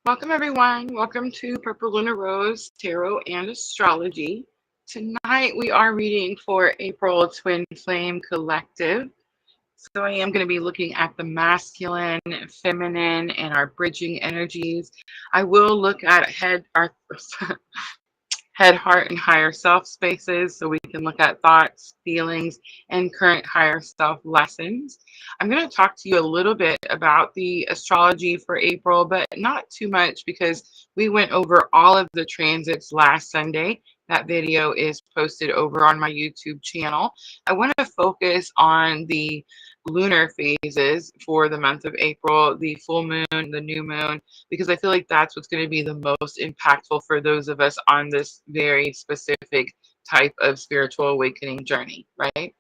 Welcome, everyone. Welcome to Purple Lunar Rose Tarot and Astrology. Tonight we are reading for April Twin Flame Collective. So I am going to be looking at the masculine, feminine, and our bridging energies. I will look at head, heart, and higher self spaces so we can look at thoughts, feelings, and current higher self lessons. I'm going to talk to you a little bit about the astrology for April, but not too much because we went over all of the transits last Sunday. That video is posted over on my YouTube channel. I want to focus on the lunar phases for the month of April, the full moon, the new moon, because I feel like that's what's going to be the most impactful for those of us on this very specific type of spiritual awakening journey, right?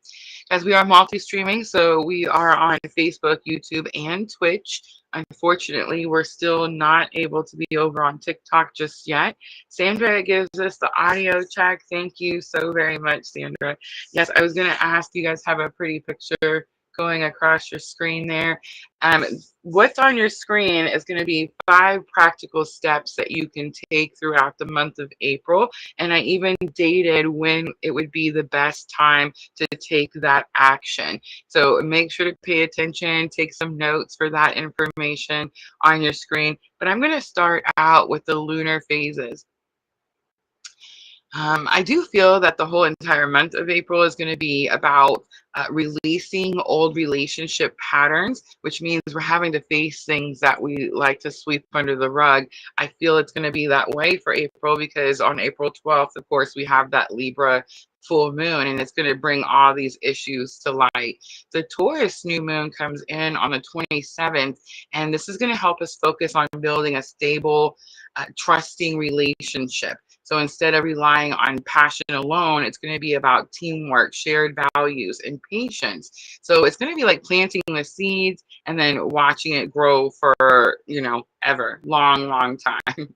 As we are multi-streaming, so we are on Facebook, YouTube, and Twitch. Unfortunately, we're still not able to be over on TikTok just yet. Sandra gives us the audio check. Thank you so very much, Sandra. Yes, I was going to ask, you guys have a pretty picture going across your screen there. What's on your screen is going to be 5 practical steps that you can take throughout the month of April. And I even dated when it would be the best time to take that action. So make sure to pay attention, take some notes for that information on your screen. But I'm going to start out with the lunar phases. I do feel that the whole entire month of April is going to be about releasing old relationship patterns, which means we're having to face things that we like to sweep under the rug. I feel it's going to be that way for April because on April 12th, of course, we have that Libra full moon, and it's going to bring all these issues to light. The Taurus new moon comes in on the 27th, and this is going to help us focus on building a stable, trusting relationship. So instead of relying on passion alone, it's going to be about teamwork, shared values, and patience. So it's going to be like planting the seeds and then watching it grow for, ever, long time.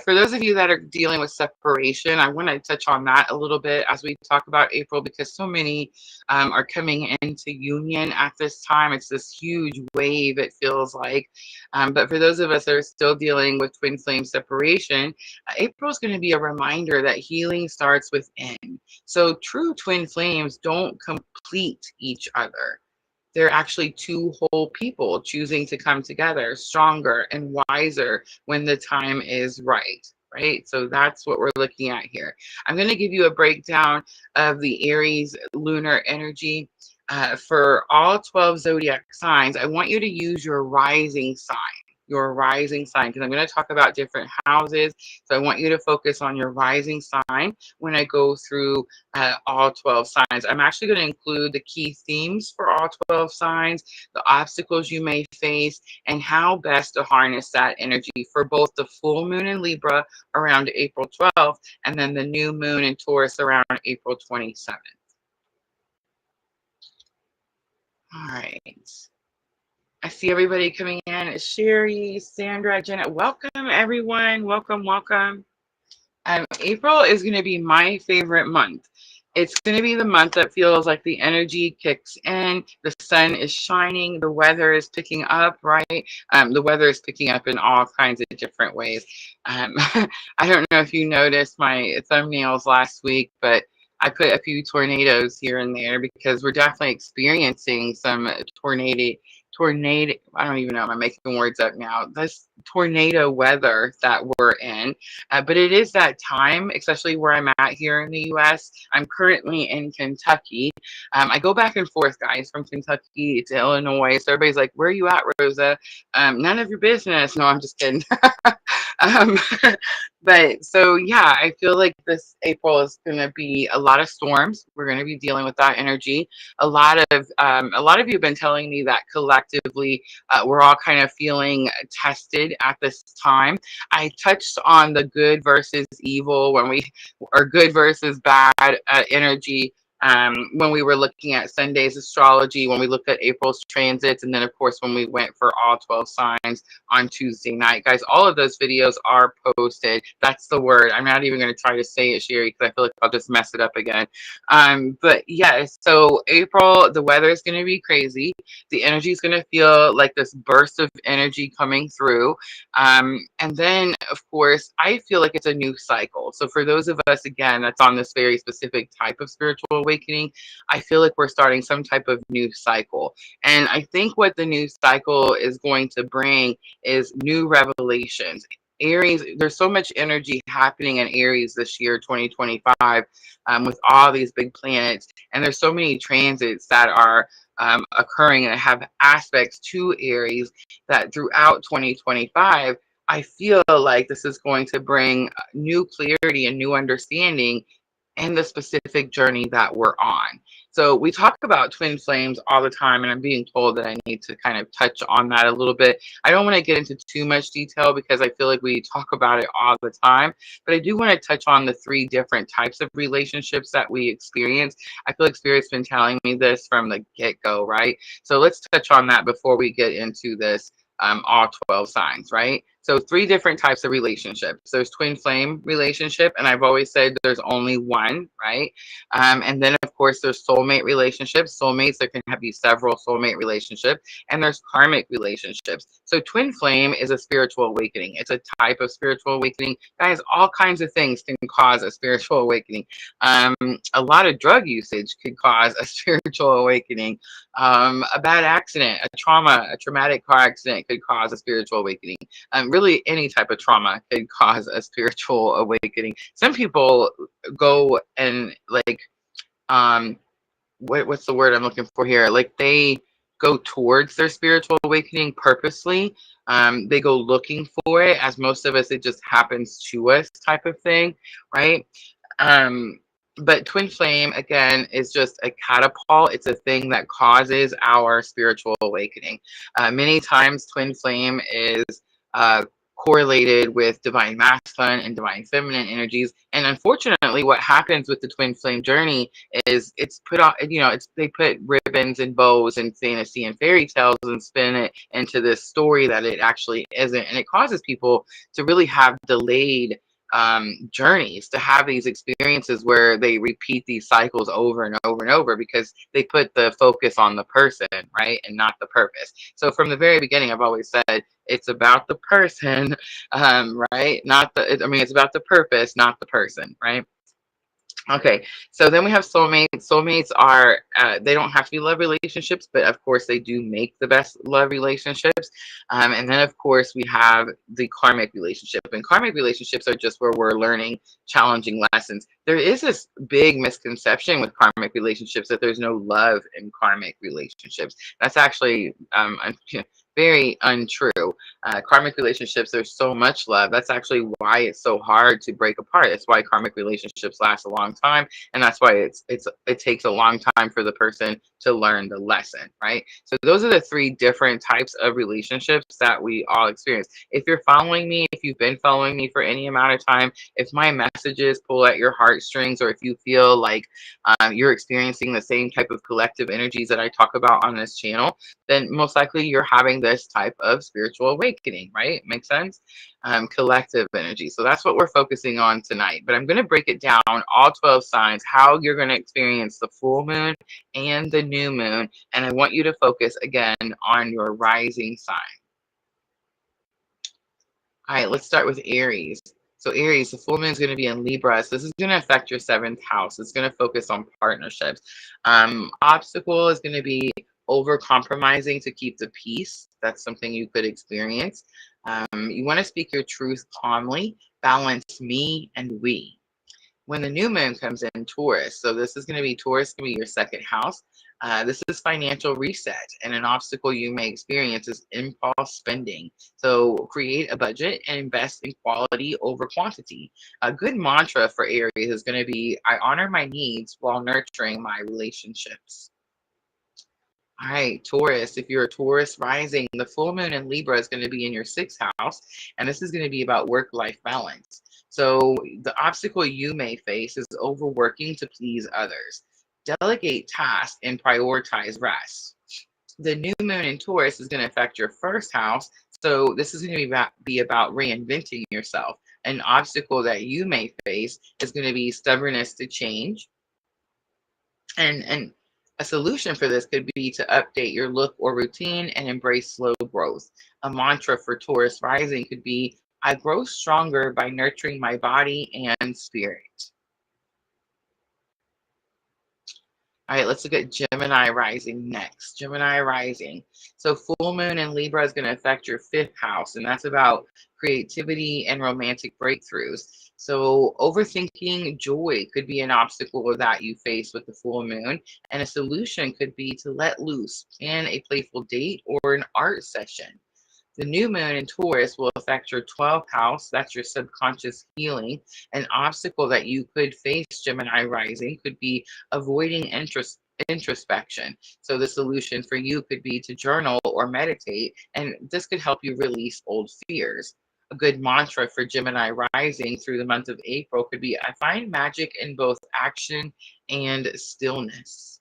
For those of you that are dealing with separation, I want to touch on that a little bit as we talk about April because so many are coming into union at this time. It's this huge wave, it feels like. But for those of us that are still dealing with twin flame separation, April is going to be a reminder that healing starts within. So true twin flames don't complete each other. They're actually two whole people choosing to come together, stronger and wiser when the time is right. Right? So that's what we're looking at here. I'm going to give you a breakdown of the Aries lunar energy for all 12 zodiac signs. I want you to use your rising sign. Because I'm going to talk about different houses. So I want you to focus on your rising sign when I go through all 12 signs. I'm actually going to include the key themes for all 12 signs, the obstacles you may face, and how best to harness that energy for both the full moon in Libra around April 12th and then the new moon in Taurus around April 27th. All right. I see everybody coming in. It's Sherry, Sandra, Jenna. Welcome, everyone. Welcome. April is going to be my favorite month. It's going to be the month that feels like the energy kicks in. The sun is shining. The weather is picking up, right? The weather is picking up in all kinds of different ways. I don't know if you noticed my thumbnails last week, but I put a few tornadoes here and there because we're definitely experiencing some tornado, I don't even know, I'm making words up now. This tornado weather that we're in. But it is that time, especially where I'm at here in the US. I'm currently in Kentucky. I go back and forth, guys, from Kentucky to Illinois. So everybody's like, where are you at, Rosa? None of your business. No, I'm just kidding. um, but so, yeah, I feel like this April is going to be a lot of storms. We're going to be dealing with that energy. A lot of you have been telling me that collectively we're all kind of feeling tested at this time. I touched on the good versus evil or good versus bad energy when we were looking at Sunday's astrology, when we looked at April's transits, and then of course when we went for all 12 signs signs on Tuesday night. Guys, all of those videos are posted. That's the word. I'm not even going to try to say it, Sherry, because I feel like I'll just mess it up again. But yes, so April, the weather is going to be crazy. The energy is going to feel like this burst of energy coming through. And then, of course, I feel like it's a new cycle. So for those of us, again, that's on this very specific type of spiritual awakening, I feel like we're starting some type of new cycle. And I think what the new cycle is going to bring is new revelations. Aries, there's so much energy happening in Aries this year, 2025, with all these big planets. And there's so many transits that are occurring and have aspects to Aries that throughout 2025, I feel like this is going to bring new clarity and new understanding and the specific journey that we're on. So we talk about twin flames all the time, and I'm being told that I need to kind of touch on that a little bit. I don't want to get into too much detail because I feel like we talk about it all the time, but I do want to touch on the three different types of relationships that we experience. I feel like Spirit's been telling me this from the get-go, right? So let's touch on that before we get into this, all 12 signs, right? So three different types of relationships. There's twin flame relationship, and I've always said there's only one, right? And then of course there's soulmate relationships. Soulmates, there can be several soulmate relationships, and there's karmic relationships. So twin flame is a spiritual awakening. It's a type of spiritual awakening. Guys, all kinds of things can cause a spiritual awakening. A lot of drug usage could cause a spiritual awakening. A bad accident, a trauma, a traumatic car accident could cause a spiritual awakening. Really any type of trauma could cause a spiritual awakening. Some people go and like, what's the word I'm looking for here? Like they go towards their spiritual awakening purposely. They go looking for it. As most of us, it just happens to us type of thing, right? But twin flame, again, is just a catapult. It's a thing that causes our spiritual awakening. Many times twin flame is uh, correlated with divine masculine and divine feminine energies. And unfortunately, what happens with the twin flame journey is it's put on, they put ribbons and bows and fantasy and fairy tales and spin it into this story that it actually isn't. And it causes people to really have delayed journeys, to have these experiences where they repeat these cycles over and over and over because they put the focus on the person, right, and not the purpose. So from the very beginning, I've always said it's about the person, right, not the, I mean, it's about the purpose, not the person, right? Okay, so then we have soulmates. Soulmates are, they don't have to be love relationships, but of course they do make the best love relationships. And then of course we have the karmic relationship. And karmic relationships are just where we're learning challenging lessons. There is this big misconception with karmic relationships that there's no love in karmic relationships. That's actually very untrue. Karmic relationships, there's so much love. That's actually why it's so hard to break apart. It's why karmic relationships last a long time, and that's why it takes a long time for the person to learn the lesson, right? So those are the three different types of relationships that we all experience. If you're following me, if you've been following me for any amount of time, if my messages pull at your heartstrings, or if you feel like you're experiencing the same type of collective energies that I talk about on this channel, then most likely you're having this type of spiritual awakening, right? Makes sense? Collective energy. So that's what we're focusing on tonight. But I'm going to break it down, all 12 signs, how you're going to experience the full moon and the new moon. And I want you to focus again on your rising sign. All right, let's start with Aries. So Aries, the full moon is going to be in Libra. So this is going to affect your 7th house. It's going to focus on partnerships. Obstacle is going to be over compromising to keep the peace. That's something you could experience. You want to speak your truth calmly, balance me and we. When the new moon comes in Taurus, so this is going to be Taurus, going to be your 2nd house. This is financial reset, and an obstacle you may experience is impulse spending. So create a budget and invest in quality over quantity. A good mantra for Aries is going to be, I honor my needs while nurturing my relationships. All right, Taurus, if you're a Taurus rising, the full moon in Libra is going to be in your 6th house, and this is going to be about work-life balance. So the obstacle you may face is overworking to please others. Delegate tasks and prioritize rest. The new moon in Taurus is going to affect your 1st house, So this is going to be about reinventing yourself. An obstacle that you may face is going to be stubbornness to change. And a solution for this could be to update your look or routine and embrace slow growth. A mantra for Taurus rising could be, I grow stronger by nurturing my body and spirit. All right, let's look at Gemini rising next. Gemini rising. So full moon in Libra is going to affect your fifth house, and that's about creativity and romantic breakthroughs. So overthinking joy could be an obstacle that you face with the full moon, and a solution could be to let loose, plan a playful date or an art session. The new moon in Taurus will affect your 12th house. That's your subconscious healing. An obstacle that you could face, Gemini rising, could be avoiding introspection. So the solution for you could be to journal or meditate, and this could help you release old fears. A good mantra for Gemini rising through the month of April could be, I find magic in both action and stillness.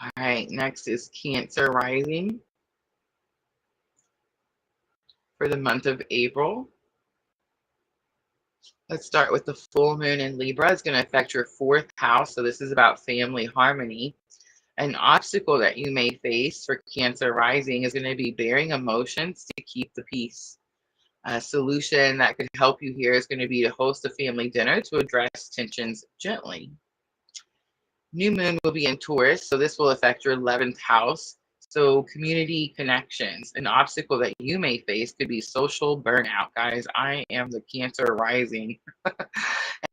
All right, next is Cancer rising for the month of April. Let's start with the full moon in Libra. It's going to affect your fourth house. So this is about family harmony. An obstacle that you may face for Cancer rising is going to be bearing emotions to keep the peace. A solution that could help you here is going to be to host a family dinner to address tensions gently. New moon will be in Taurus, so this will affect your 11th house. So, community connections. An obstacle that you may face could be social burnout. Guys, I am the Cancer rising.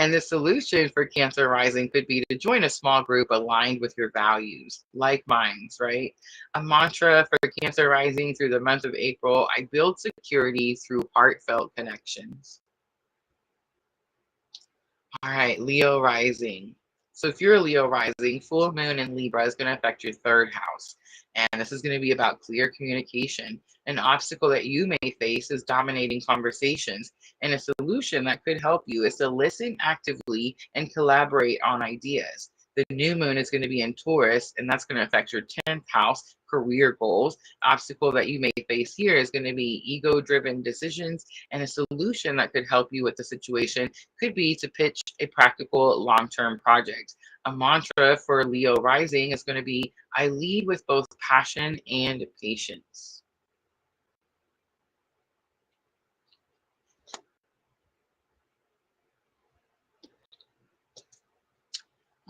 And the solution for Cancer rising could be to join a small group aligned with your values, like minds, right? A mantra for Cancer rising through the month of April, I build security through heartfelt connections. All right, Leo rising. So if you're a Leo rising, full moon in Libra is going to affect your third house. And this is going to be about clear communication. An obstacle that you may face is dominating conversations. And a solution that could help you is to listen actively and collaborate on ideas. The new moon is going to be in Taurus, and that's going to affect your 10th house, career goals. Obstacle that you may face here is going to be ego driven decisions, and a solution that could help you with the situation could be to pitch a practical long-term project. A mantra for Leo rising is going to be, I lead with both passion and patience.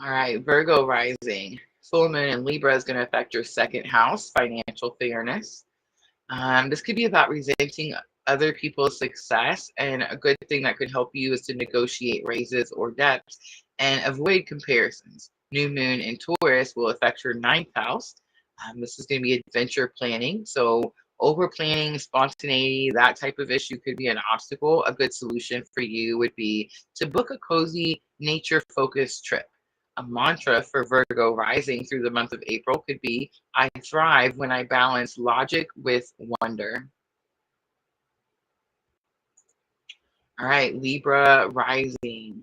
All right, Virgo rising. Full moon in Libra is going to affect your second house, financial fairness. This could be about resenting other people's success, and a good thing that could help you is to negotiate raises or debts and avoid comparisons. New moon in Taurus will affect your ninth house. This is going to be adventure planning. So, over planning, spontaneity, that type of issue could be an obstacle. A good solution for you would be to book a cozy, nature focused trip. A mantra for Virgo rising through the month of April could be, I thrive when I balance logic with wonder. All right, Libra rising.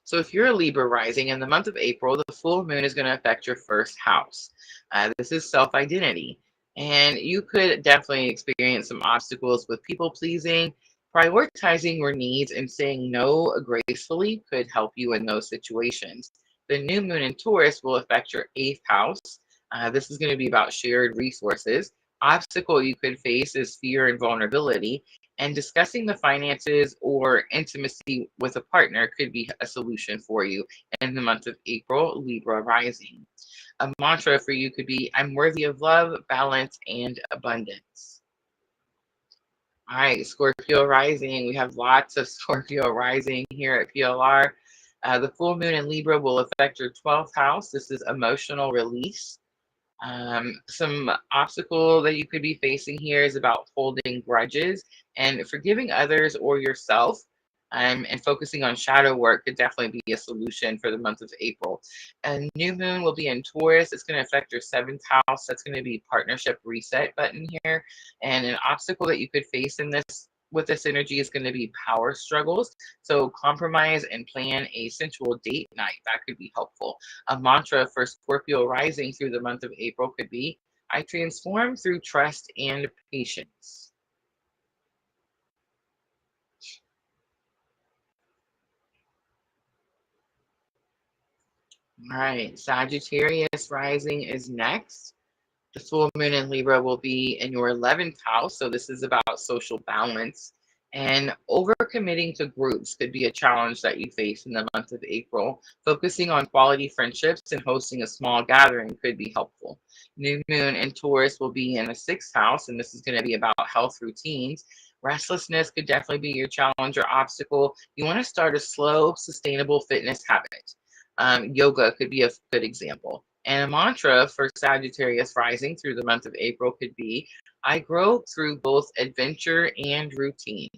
So if you're a Libra rising in the month of April, the full moon is going to affect your first house. This is self-identity. And you could definitely experience some obstacles with people pleasing. Prioritizing your needs and saying no gracefully could help you in those situations. The new moon in Taurus will affect your eighth house. This is going to be about shared resources. Obstacle you could face is fear and vulnerability, and discussing the finances or intimacy with a partner could be a solution for you in the month of April, Libra rising. A mantra for you could be, I'm worthy of love, balance, and abundance. All right, Scorpio rising. We have lots of Scorpio rising here at PLR. The full moon in Libra will affect your 12th house. This is emotional release. Some obstacle that you could be facing here is about holding grudges, and forgiving others or yourself. And focusing on shadow work could definitely be a solution for the month of April. And new moon will be in Taurus. It's going to affect your seventh house. That's going to be partnership reset button here. And an obstacle that you could face in this with this energy is going to be power struggles. So compromise and plan a sensual date night. That could be helpful. A mantra for Scorpio rising through the month of April could be, I transform through trust and patience. All right, Sagittarius rising is next. The full moon in Libra will be in your 11th house. So this is about social balance. And overcommitting to groups could be a challenge that you face in the month of April. Focusing on quality friendships and hosting a small gathering could be helpful. New moon in Taurus will be in the 6th house, and this is going to be about health routines. Restlessness could definitely be your challenge or obstacle. You want to start a slow, sustainable fitness habit. Yoga could be a good example. And a mantra for Sagittarius rising through the month of April could be, I grow through both adventure and routine.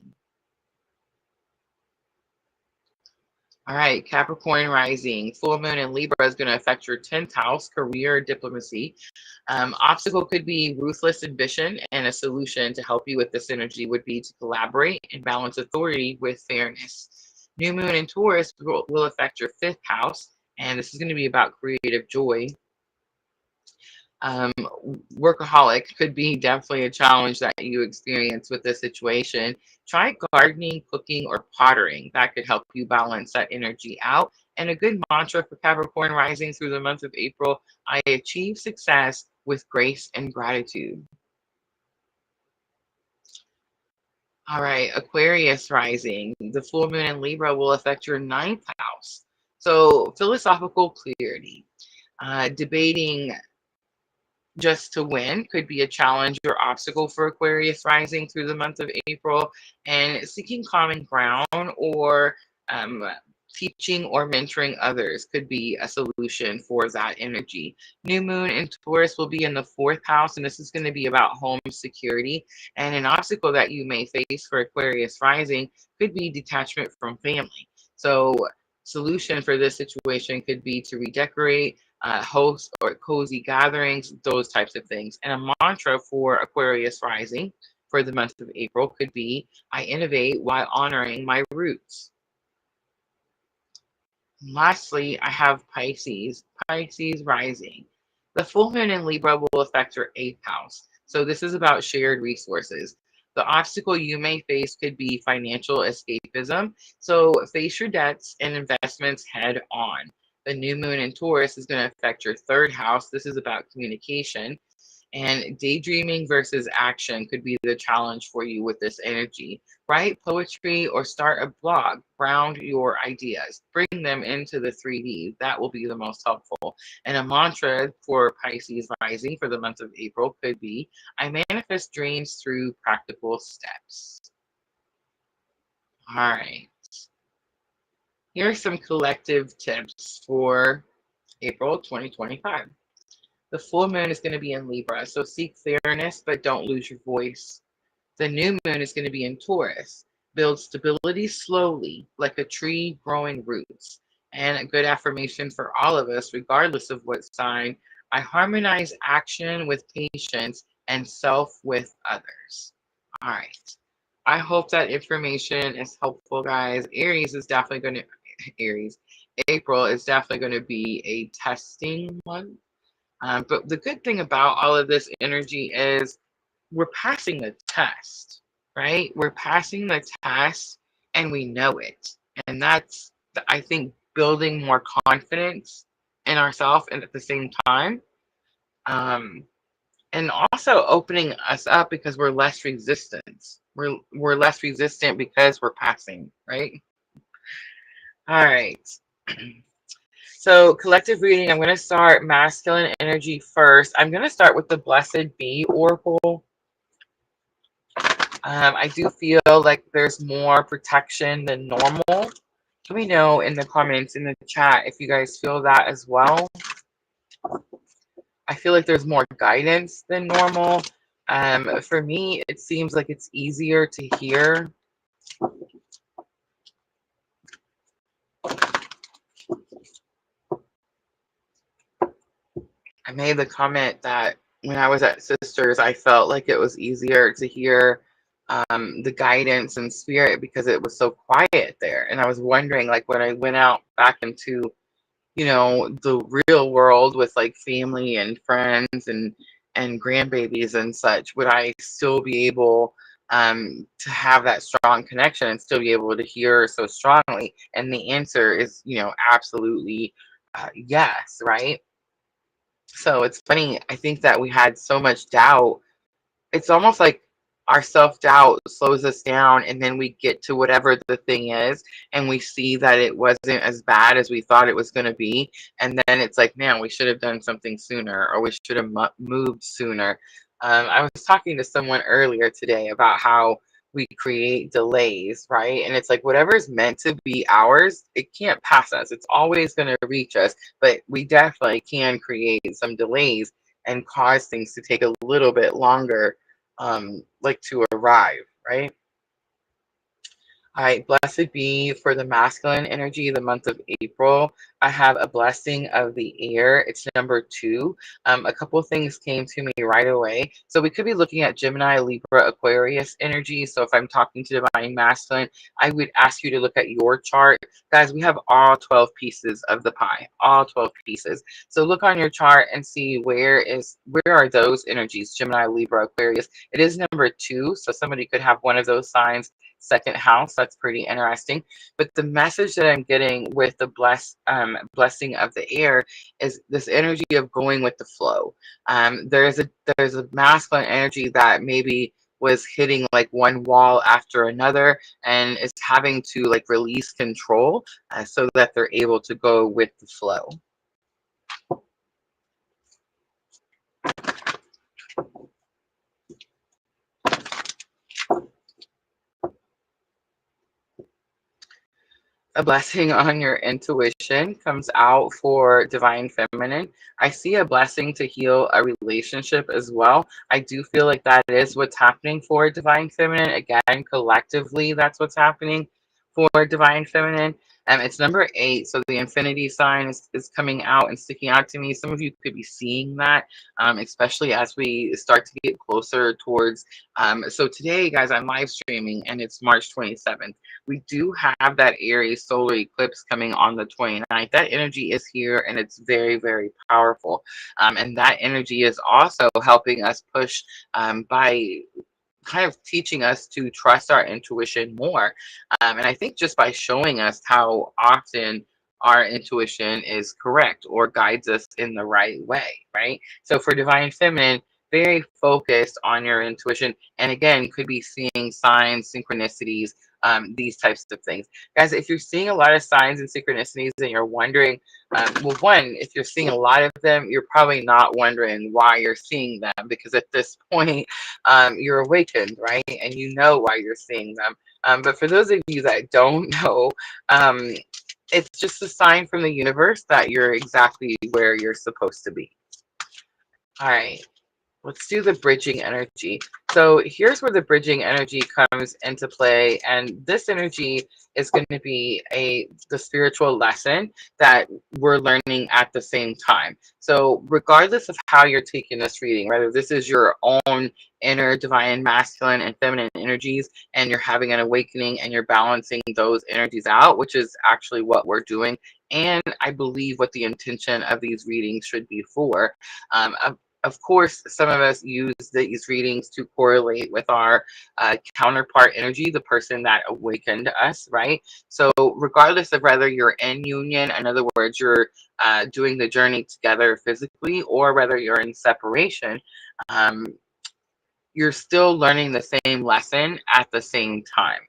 All right, Capricorn rising, full moon in Libra is going to affect your 10th house, career, diplomacy. Obstacle could be ruthless ambition, and a solution to help you with this energy would be to collaborate and balance authority with fairness. New moon in Taurus will affect your 5th house, and this is going to be about creative joy. um, Workaholic could be definitely a challenge that you experience with this situation. Try gardening, cooking, or pottering. That could help you balance that energy out. And a good mantra for Capricorn rising through the month of April, I achieve success with grace and gratitude. All right, Aquarius rising. The full moon in Libra will affect your 9th house. So, philosophical clarity, debating just to win could be a challenge or obstacle for Aquarius rising through the month of April, and seeking common ground or um, teaching or mentoring others could be a solution for that energy. New moon in Taurus will be in the 4th house, and this is going to be about home security. And an obstacle that you may face for Aquarius rising could be detachment from family. So, solution for this situation could be to redecorate, host or cozy gatherings, those types of things. And a mantra for Aquarius rising for the month of April could be, I innovate while honoring my roots. Lastly, I have Pisces, Pisces rising. The full moon in Libra will affect your 8th house. So this is about shared resources. The obstacle you may face could be financial escapism. So face your debts and investments head on. The new moon in Taurus is going to affect your 3rd house. This is about communication. And daydreaming versus action could be the challenge for you with this energy. Write poetry or start a blog. Ground your ideas. Bring them into the 3D. That will be the most helpful. And a mantra for Pisces rising for the month of April could be, I manifest dreams through practical steps. All right. Here are some collective tips for April 2025. The full moon is going to be in Libra, so seek fairness, but don't lose your voice. The new moon is going to be in Taurus. Build stability slowly, like a tree growing roots. And a good affirmation for all of us, regardless of what sign, I harmonize action with patience and self with others. All right. I hope that information is helpful, guys. Aries, April is definitely going to be a testing month. But the good thing about all of this energy is we're passing the test, right? We're passing the test and we know it. And that's, I think, building more confidence in ourselves and at the same time. Um, and also opening us up because we're less resistant. We're less resistant because we're passing, right? All right. So collective reading, I'm going to start masculine energy first. I'm going to start with the Blessed Bee Oracle. I do feel like there's more protection than normal. Let me know in the comments, in the chat, if you guys feel that as well. I feel like there's more guidance than normal. For me, it seems like it's easier to hear. I made the comment that when I was at Sisters, I felt like it was easier to hear the guidance and spirit, because it was so quiet there. And I was wondering, like, when I went out back into, the real world with like family and friends and grandbabies and such, would I still be able to have that strong connection and still be able to hear so strongly? And the answer is, absolutely yes, right? So it's funny. I think that we had so much doubt. It's almost like our self-doubt slows us down, and then we get to whatever the thing is, and we see that it wasn't as bad as we thought it was going to be, and then it's like, man, we should have done something sooner, or we should have moved sooner. I was talking to someone earlier today about how we create delays, right? And it's like, whatever is meant to be ours, it can't pass us. It's always going to reach us, but we definitely can create some delays and cause things to take a little bit longer, like to arrive, right? All right, blessed be for the masculine energy, the month of April. I have a blessing of the air. It's number 2. A couple of things came to me right away. So we could be looking at Gemini, Libra, Aquarius energy. So if I'm talking to divine masculine, I would ask you to look at your chart. Guys, we have all 12 pieces of the pie, all 12 pieces. So look on your chart and see where are those energies, Gemini, Libra, Aquarius. It is number 2. So somebody could have one of those signs, second house. That's pretty interesting. But the message that I'm getting with the blessing of the air is this energy of going with the flow. There's a masculine energy that maybe was hitting like one wall after another and is having to like release control, so that they're able to go with the flow. A blessing on your intuition comes out for divine feminine. I see a blessing to heal a relationship as well. I do feel like that is what's happening for divine feminine. Again, collectively, that's what's happening for divine feminine. It's number 8, so the infinity sign is coming out and sticking out to me. Some of you could be seeing that, especially as we start to get closer towards. So today, guys, I'm live streaming, and it's March 27th. We do have that Aries solar eclipse coming on the 29th. That energy is here, and it's very, very powerful. And that energy is also helping us push, by kind of teaching us to trust our intuition more. And I think just by showing us how often our intuition is correct or guides us in the right way, right? So for divine feminine, very focused on your intuition. And again, could be seeing signs, synchronicities, these types of things. Guys, if you're seeing a lot of signs and synchronicities and you're wondering, well, one, if you're seeing a lot of them, you're probably not wondering why you're seeing them, because at this point, you're awakened, right? And you know why you're seeing them. But for those of you that don't know, it's just a sign from the universe that you're exactly where you're supposed to be. All right. Let's do the bridging energy. So here's where the bridging energy comes into play. And this energy is going to be the spiritual lesson that we're learning at the same time. So regardless of how you're taking this reading, whether this is your own inner divine masculine and feminine energies, and you're having an awakening and you're balancing those energies out, which is actually what we're doing. And I believe what the intention of these readings should be for. Of course, some of us use these readings to correlate with our counterpart energy, the person that awakened us, right? So regardless of whether you're in union, in other words, you're doing the journey together physically, or whether you're in separation, um, you're still learning the same lesson at the same time.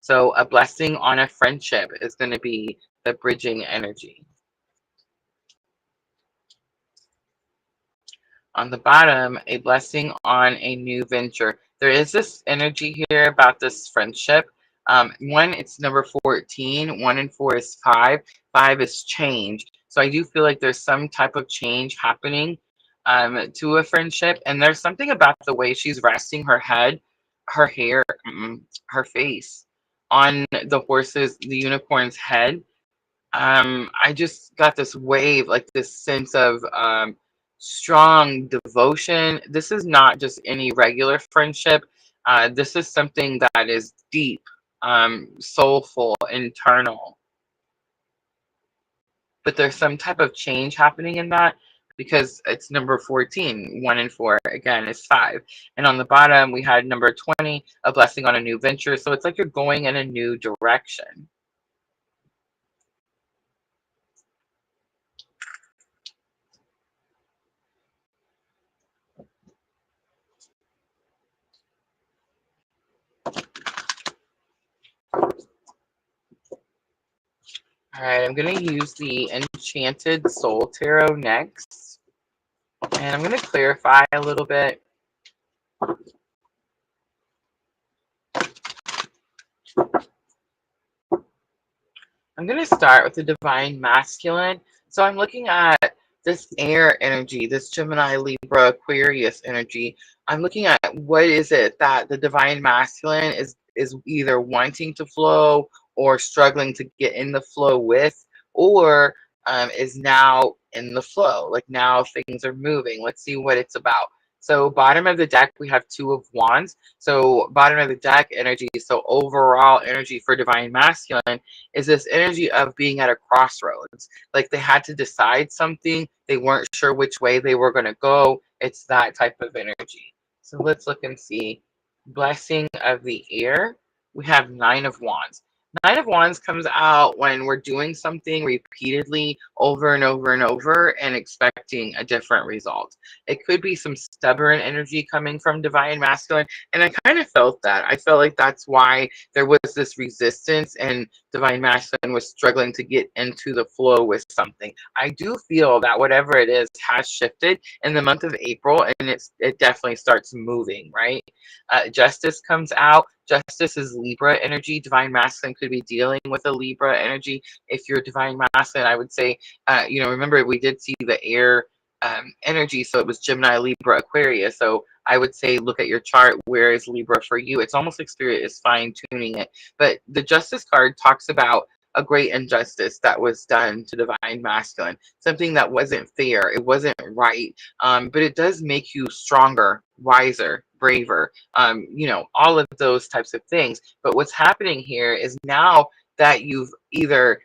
So a blessing on a friendship is going to be the bridging energy. On the bottom, a blessing on a new venture. There is this energy here about this friendship. One, it's number 14. 1 and 4 is 5. 5 is change. So I do feel like there's some type of change happening, to a friendship. And there's something about the way she's resting her head, her hair, her face on the unicorn's head. I just got this wave, like this sense of strong devotion. This is not just any regular friendship. This is something that is deep, soulful, internal, but there's some type of change happening in that because it's number 14. 1 and 4 again is 5, and on the bottom we had number 20, a blessing on a new venture. So it's like you're going in a new direction. All right, I'm going to use the Enchanted Soul Tarot next, and I'm going to clarify a little bit. I'm going to start with the Divine Masculine. So I'm looking at this air energy, this Gemini, Libra, Aquarius energy. I'm looking at what is it that the Divine Masculine is either wanting to flow or struggling to get in the flow with, or is now in the flow. Like now things are moving. Let's see what it's about. So bottom of the deck, we have 2 of Wands. So bottom of the deck energy. So overall energy for Divine Masculine is this energy of being at a crossroads. Like they had to decide something. They weren't sure which way they were going to go. It's that type of energy. So let's look and see. Blessing of the air. We have 9 of Wands. 9 of Wands comes out when we're doing something repeatedly over and over and over and expecting a different result. It could be some stubborn energy coming from Divine Masculine. And I kind of felt that. I felt like that's why there was this resistance and Divine Masculine was struggling to get into the flow with something. I do feel that whatever it is has shifted in the month of April, and it definitely starts moving, right? Justice comes out. Justice is Libra energy. Divine Masculine could be dealing with a Libra energy. If you're Divine Masculine, I would say, remember we did see the air energy, so it was Gemini, Libra, Aquarius. So I would say look at your chart. Where is Libra for you? It's almost like Spirit is fine tuning it. But the Justice card talks about a great injustice that was done to Divine Masculine, something that wasn't fair, it wasn't right, but it does make you stronger, wiser, braver, all of those types of things. But what's happening here is now that you've either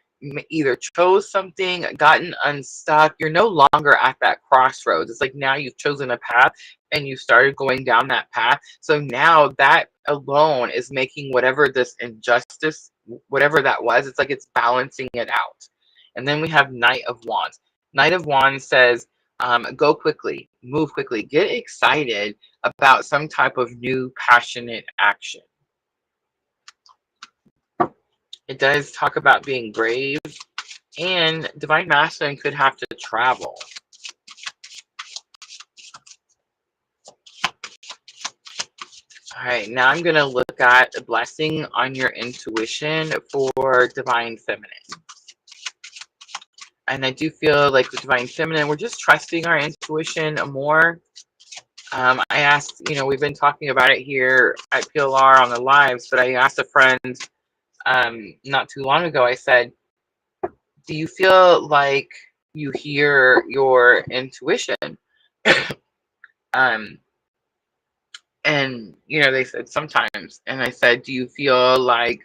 chose something, gotten unstuck, you're no longer at that crossroads. It's like now you've chosen a path and you started going down that path. So now that alone is making whatever this injustice, whatever that was, it's like it's balancing it out. And then we have Knight of Wands. Knight of Wands says, go quickly, move quickly, get excited about some type of new passionate action. It does talk about being brave, and Divine Masculine could have to travel. All right, now I'm going to look at a blessing on your intuition for Divine Feminine. And I do feel like with Divine Feminine, we're just trusting our intuition more. I asked, we've been talking about it here at PLR on the lives, but I asked a friend not too long ago, I said, do you feel like you hear your intuition? um, and, they said sometimes. And I said, do you feel like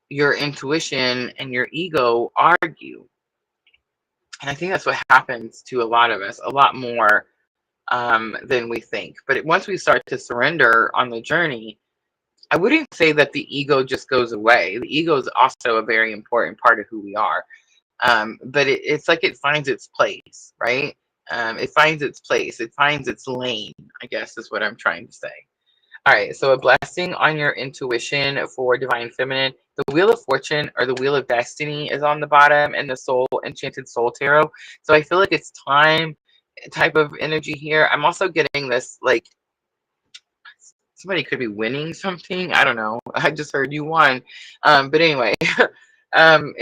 your intuition and your ego argue? And I think that's what happens to a lot of us, a lot more than we think. But once we start to surrender on the journey, I wouldn't say that the ego just goes away. The ego is also a very important part of who we are. But it's like it finds its place, right? It finds its place. It finds its lane, I guess is what I'm trying to say. All right, so a blessing on your intuition for Divine Feminine. The Wheel of Fortune or the Wheel of Destiny is on the bottom, and the Enchanted Soul Tarot. So I feel like it's time type of energy here. I'm also getting this, like, somebody could be winning something. I don't know. I just heard you won. But anyway, and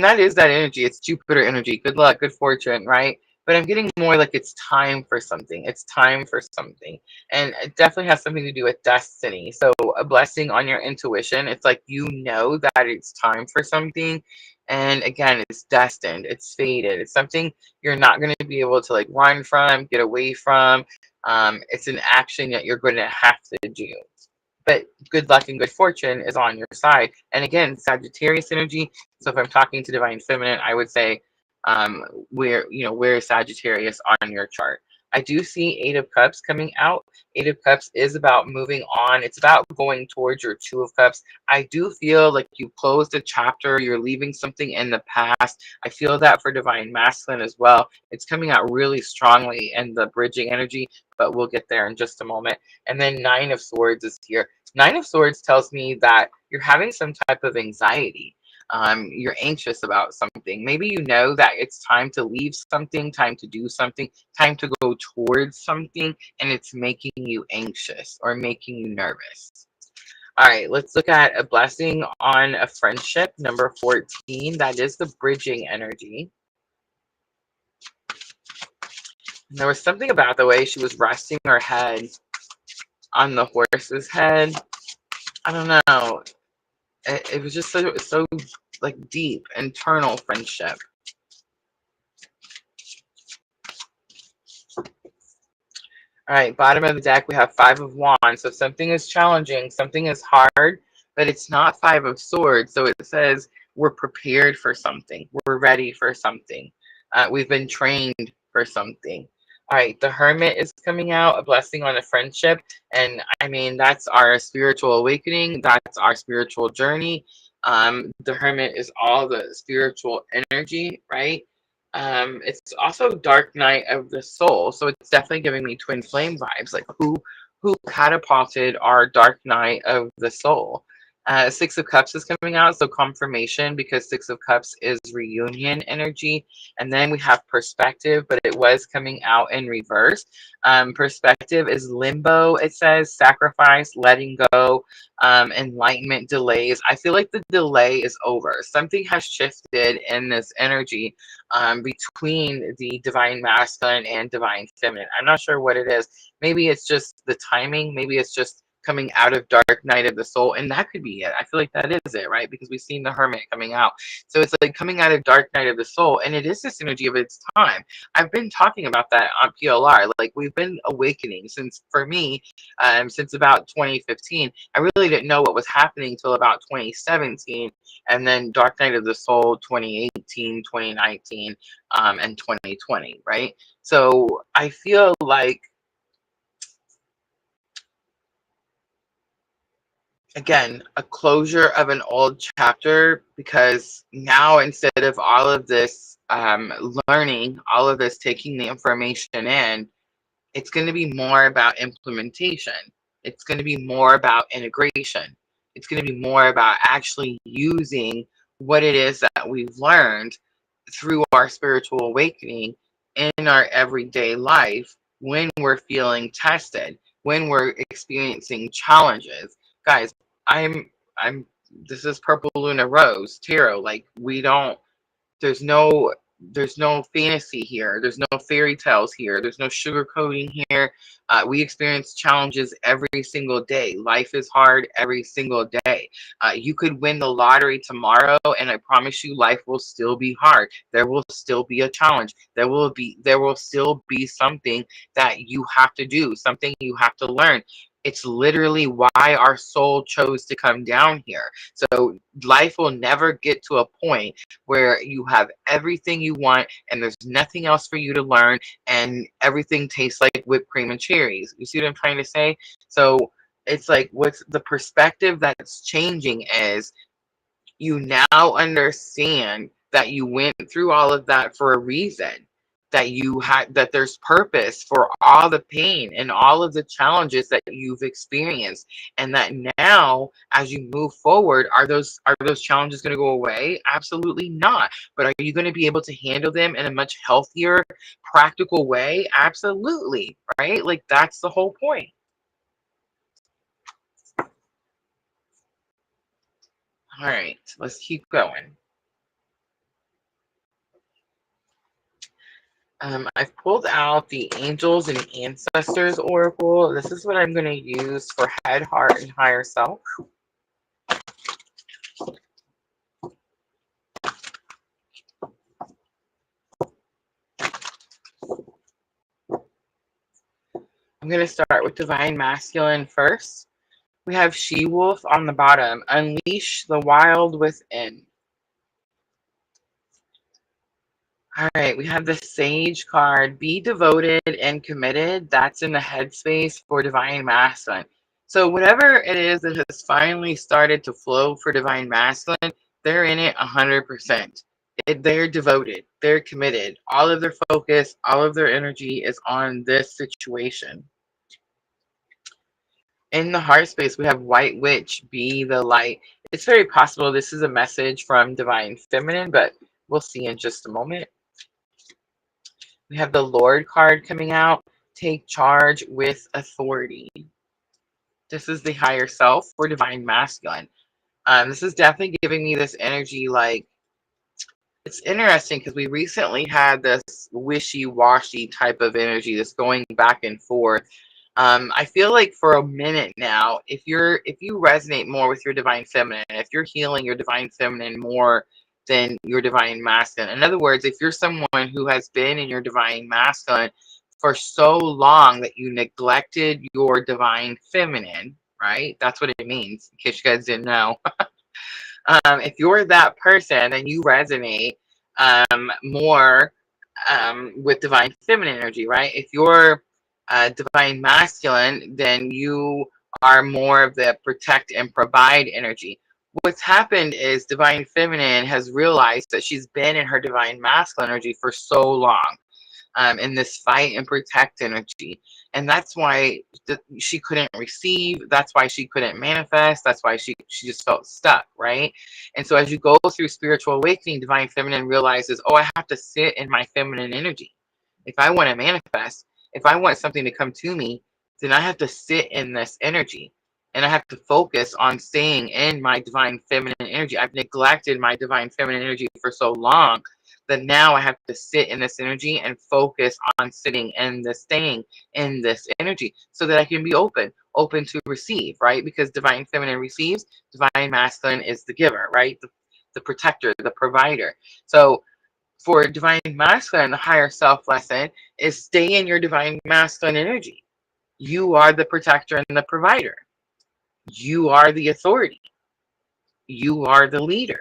that is that energy. It's Jupiter energy. Good luck, good fortune, right? But I'm getting more like it's time for something. It's time for something. And it definitely has something to do with destiny. So a blessing on your intuition. It's like that it's time for something. And again, it's destined. It's fated. It's something you're not going to be able to like run from, get away from. It's an action that you're going to have to do. but good luck and good fortune is on your side. And again, Sagittarius energy. So if I'm talking to divine feminine, I would say, where is Sagittarius on your chart? I do see Eight of Cups coming out. Eight of Cups is about moving on. It's about going towards your Two of Cups. I do feel like you closed a chapter. You're leaving something in the past. I feel that for divine masculine as well. It's coming out really strongly in the bridging energy, but we'll get there in just a moment. And then Nine of Swords is here. Nine of Swords tells me that you're having some type of anxiety. You're anxious about something. Maybe you know that it's time to leave something, time to do something, time to go towards something, and it's making you anxious or making you nervous. All right, let's look at a blessing on a friendship, number 14. That is the bridging energy. And there was something about the way she was resting her head on the horse's head. I don't know. It was just so like deep, internal friendship. All right, bottom of the deck, we have Five of Wands. So something is challenging, something is hard, but it's not Five of Swords. So it says we're prepared for something. We're ready for something. We've been trained for something. All right, the Hermit is coming out, a blessing on a friendship. And I mean, that's our spiritual awakening. That's our spiritual journey. The Hermit is all the spiritual energy, right? It's also Dark Night of the Soul, so it's definitely giving me twin flame vibes. Like who catapulted our Dark Night of the Soul? Six of Cups is coming out, so confirmation, because Six of Cups is reunion energy. And then we have Perspective, but it was coming out in reverse. Perspective is limbo, it says sacrifice, letting go, enlightenment, delays. I feel like the delay is over. Something has shifted in this energy, between the divine masculine and divine feminine. I'm not sure what it is. Maybe it's just the timing. Maybe it's just coming out of Dark Night of the Soul, and that could be it. I feel like that is it, right? Because we've seen the Hermit coming out, so it's like coming out of Dark Night of the Soul, and it is this energy of its time. I've been talking about that on PLR. Like, we've been awakening since, for me, since about 2015. I really didn't know what was happening until about 2017, and then Dark Night of the Soul 2018, 2019, and 2020, right? So I feel like, again, a closure of an old chapter, because now, instead of all of this learning, all of this taking the information in, it's going to be more about implementation. It's going to be more about integration. It's going to be more about actually using what it is that we've learned through our spiritual awakening in our everyday life when we're feeling tested, when we're experiencing challenges. Guys, I'm this is Purple Luna Rose Tarot. Like, we don't, there's no there's no fantasy here. There's no fairy tales here. There's no sugarcoating here. We experience challenges every single day. Life is hard every single day. You could win the lottery tomorrow, and I promise you, life will still be hard. There will still be a challenge. There will still be something that you have to do, something you have to learn. It's literally why our soul chose to come down here. So life will never get to a point where you have everything you want and there's nothing else for you to learn, and everything tastes like whipped cream and cherries. You see what I'm trying to say? So it's like, what's the perspective that's changing is, you now understand that you went through all of that for a reason, that you had, that there's purpose for all the pain and all of the challenges that you've experienced, and that now, as you move forward, are those challenges going to go away? Absolutely not. But are you going to be able to handle them in a much healthier, practical way? Absolutely. Right? Like, that's the whole point. All right, let's keep going. I've pulled out the Angels and Ancestors Oracle. This is what I'm going to use for head, heart, and higher self. I'm going to start with Divine Masculine first. We have she-wolf on the bottom. Unleash the wild within. All right, we have the Sage card. Be devoted and committed. That's in the headspace for Divine Masculine. So whatever it is that has finally started to flow for Divine Masculine, they're in it 100%. They're devoted. They're committed. All of their focus, all of their energy is on this situation. In the heart space, we have White Witch, be the light. It's very possible this is a message from Divine Feminine, but we'll see in just a moment. We have the Lord card coming out. Take charge with authority. This is the higher self for Divine Masculine. This is definitely giving me this energy like, it's interesting because we recently had this wishy-washy type of energy, this going back and forth. I feel like for a minute now, if you resonate more with your Divine Feminine, if you're healing your Divine Feminine more than your Divine Masculine, in other words, if you're someone who has been in your Divine Masculine for so long that you neglected your Divine Feminine, right? That's what it means, in case you guys didn't know. If you're that person and you resonate more with Divine Feminine energy, right? If you're Divine Masculine, then you are more of the protect and provide energy. What's happened is Divine Feminine has realized that she's been in her Divine Masculine energy for so long, in this fight and protect energy. And that's why she couldn't receive. That's why she couldn't manifest. That's why she just felt stuck, right? And so as you go through spiritual awakening, Divine Feminine realizes, oh, I have to sit in my feminine energy. If I want to manifest, if I want something to come to me, then I have to sit in this energy. And I have to focus on staying in my Divine Feminine energy. I've neglected my Divine Feminine energy for so long that now I have to sit in this energy and focus on sitting in this, staying in this energy so that I can be open to receive, right? Because Divine Feminine receives, Divine Masculine is the giver, right? The protector, the provider. So for Divine Masculine, the higher self lesson is stay in your Divine Masculine energy. You are the protector and the provider. You are the authority. You are the leader.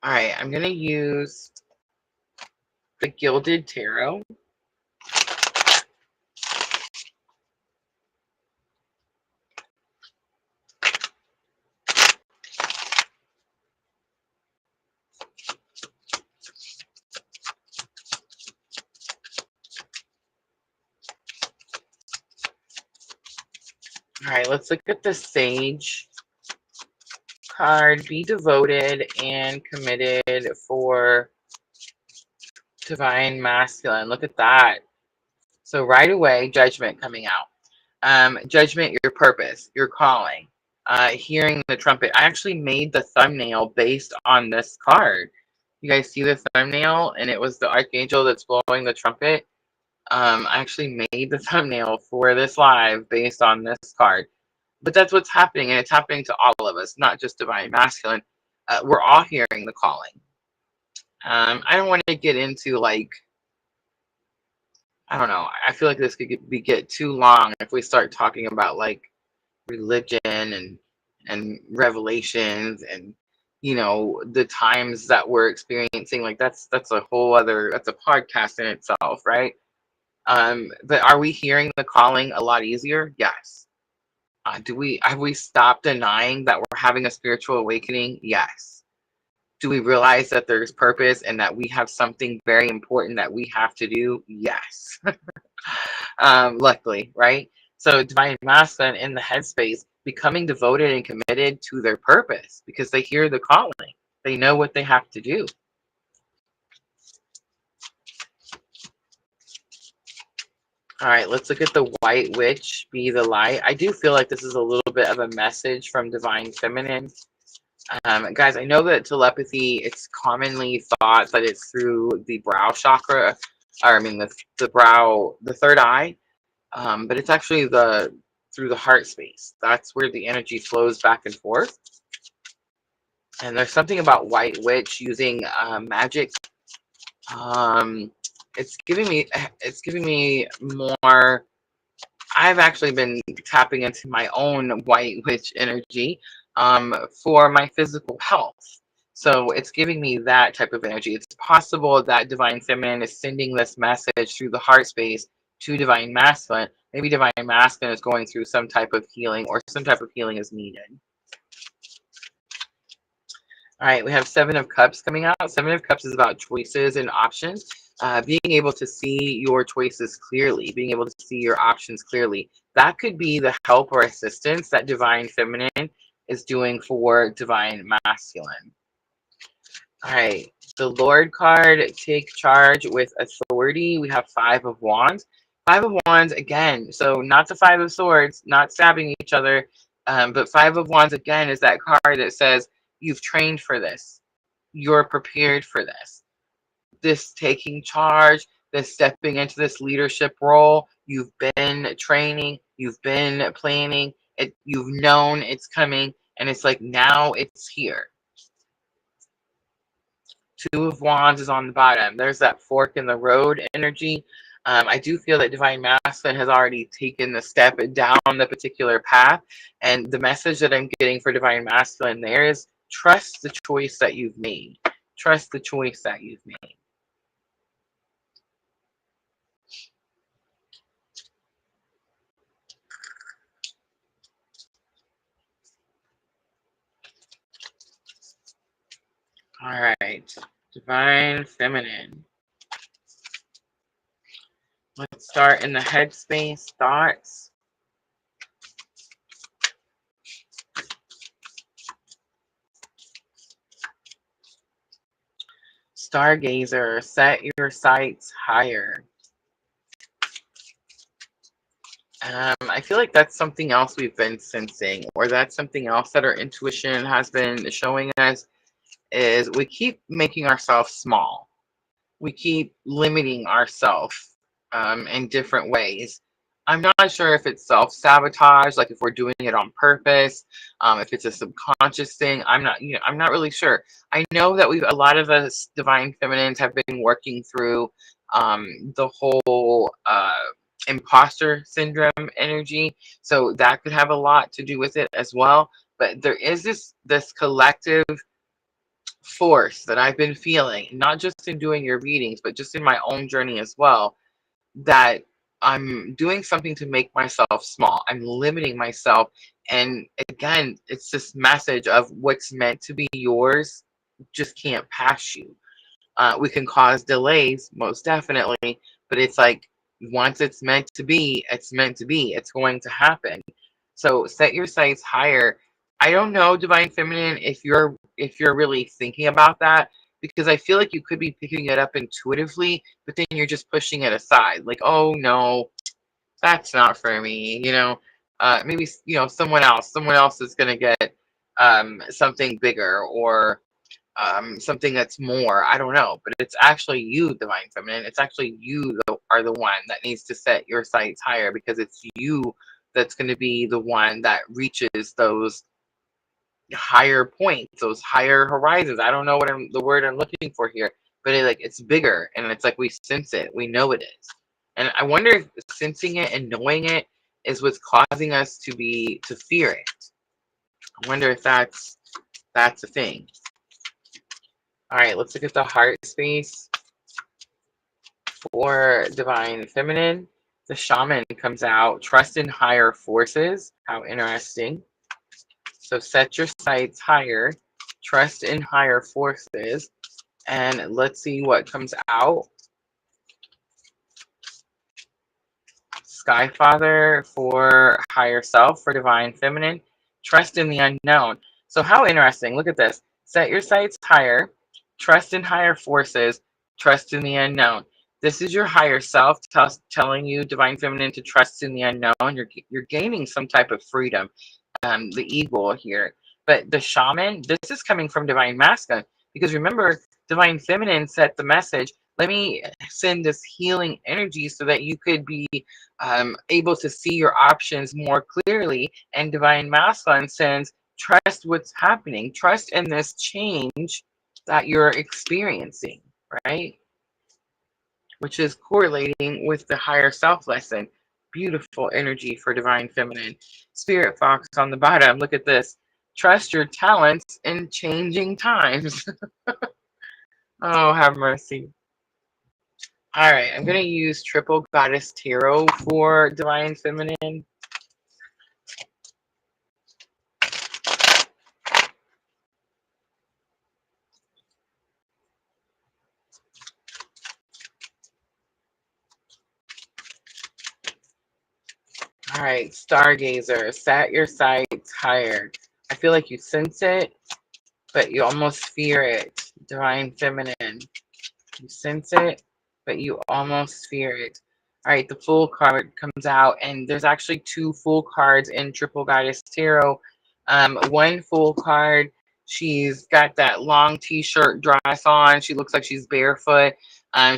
All right, I'm going to use the Gilded Tarot. All right, let's look at the Sage card. Be devoted and committed for Divine Masculine. Look at that. So right away, judgment coming out. Judgment, your purpose, your calling. Hearing the trumpet. I actually made the thumbnail based on this card. You guys see the thumbnail? And it was the archangel that's blowing the trumpet. I actually made the thumbnail for this live based on this card. But that's what's happening, and it's happening to all of us, not just Divine Masculine. We're all hearing the calling. I don't want to get into, like, I don't know. I feel like this could get too long if we start talking about like religion and revelations and the times that we're experiencing. Like that's a whole other, that's a podcast in itself, right? But are we hearing the calling a lot easier? Yes. Have we stopped denying that we're having a spiritual awakening? Yes. Do we realize that there's purpose and that we have something very important that we have to do? Yes. Luckily, right? So Divine Masculine in the headspace, becoming devoted and committed to their purpose because they hear the calling. They know what they have to do. All right, let's look at the White Witch, be the light. I do feel like this is a little bit of a message from Divine Feminine. Guys, I know that telepathy, it's commonly thought that it's through the brow chakra, or I mean the brow, the third eye, but it's actually through the heart space. That's where the energy flows back and forth. And there's something about White Witch using magic. It's giving me more. I've actually been tapping into my own white witch energy for my physical health. So it's giving me that type of energy. It's possible that Divine Feminine is sending this message through the heart space to Divine Masculine. Maybe Divine Masculine is going through some type of healing, or some type of healing is needed. All right, we have Seven of Cups coming out. Seven of Cups is about choices and options. Being able to see your choices clearly, being able to see your options clearly. That could be the help or assistance that Divine Feminine is doing for Divine Masculine. All right, the Lord card, take charge with authority. We have Five of Wands. Five of Wands, again, so not the Five of Swords, not stabbing each other, but Five of Wands, again, is that card that says, you've trained for this. You're prepared for this. This taking charge, this stepping into this leadership role, you've been training, you've been planning, you've known it's coming, and it's like, now it's here. Two of Wands is on the bottom. There's that fork in the road energy. I do feel that Divine Masculine has already taken the step down the particular path. And the message that I'm getting for Divine Masculine there is, trust the choice that you've made. Trust the choice that you've made. All right. Divine Feminine. Let's start in the headspace, thoughts. Stargazer, set your sights higher. I feel like that's something else we've been sensing, or that's something else that our intuition has been showing us, is we keep making ourselves small. We keep limiting ourselves in different ways. I'm not sure if it's self-sabotage, like if we're doing it on purpose, if it's a subconscious thing. I'm not really sure. I know that a lot of us Divine Feminines have been working through the whole imposter syndrome energy, so that could have a lot to do with it as well. But there is this collective force that I've been feeling, not just in doing your readings, but just in my own journey as well, that I'm doing something to make myself small. I'm limiting myself. And again, it's this message of what's meant to be yours just can't pass you. We can cause delays, most definitely, but it's like, once it's meant to be, it's meant to be. It's going to happen. So set your sights higher. I don't know, Divine Feminine, if you're really thinking about that, because I feel like you could be picking it up intuitively, but then you're just pushing it aside. Like, oh no, that's not for me. Maybe someone else is gonna get something bigger, or something that's more. I don't know, but it's actually you, Divine Feminine. It's actually you that are the one that needs to set your sights higher, because it's you that's going to be the one that reaches those higher points, those higher horizons. I don't know the word I'm looking for here, but it's bigger, and it's like we sense it, we know it is. And I wonder if sensing it and knowing it is what's causing us to fear it. I wonder if that's a thing. All right, let's look at the heart space for Divine Feminine. The Shaman comes out. Trust in higher forces. How interesting. So set your sights higher. Trust in higher forces. And let's see what comes out. Sky Father for higher self for Divine Feminine. Trust in the unknown. So how interesting. Look at this. Set your sights higher. Trust in higher forces. Trust in the unknown. This is your higher self telling you, Divine Feminine, to trust in the unknown. You're gaining some type of freedom. The eagle here. But the Shaman, this is coming from Divine Masculine. Because remember, Divine Feminine set the message. Let me send this healing energy so that you could be able to see your options more clearly. And Divine Masculine sends, trust what's happening. Trust in this change that you're experiencing, right? which is correlating with the higher self lesson. Beautiful energy for divine feminine. Spirit fox on the bottom. Look at this. Trust your talents in changing times. Oh, have mercy. All right, I'm going to use Triple Goddess Tarot for divine feminine. All right, Stargazer, set your sights higher. I feel like you sense it, but you almost fear it. Divine feminine. You sense it, but you almost fear it. All right, the Fool card comes out, and there's actually two Fool cards in Triple Goddess Tarot. One Fool card, she's got that long t-shirt dress on. She looks like she's barefoot.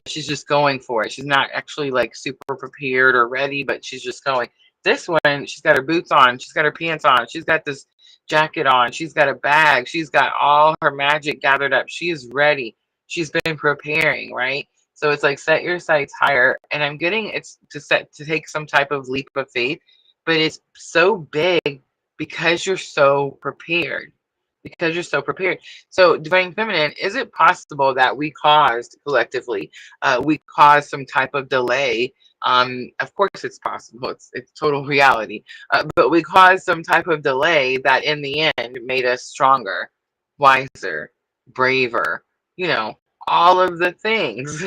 She's just going for it. She's not actually like super prepared or ready, but she's just going. This one, she's got her boots on. She's got her pants on. She's got this jacket on. She's got a bag. She's got all her magic gathered up. She is ready. She's been preparing, right? So it's like set your sights higher. And I'm getting it's to take some type of leap of faith, but it's so big because you're so prepared. Because you're so prepared. So divine feminine, is it possible that we caused collectively, we caused some type of delay? Of course it's possible. It's total reality. But we caused some type of delay that in the end made us stronger, wiser, braver, you know, all of the things.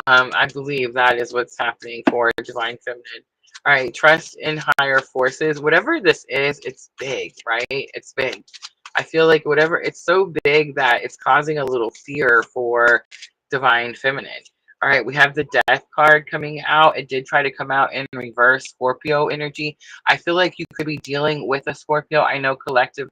I believe that is what's happening for divine feminine. All right, trust in higher forces. Whatever this is, it's big, right? It's big. I feel like whatever, it's so big that it's causing a little fear for divine feminine. All right, we have the death card coming out. It did try to come out in reverse Scorpio energy. I feel like you could be dealing with a Scorpio. I know collective,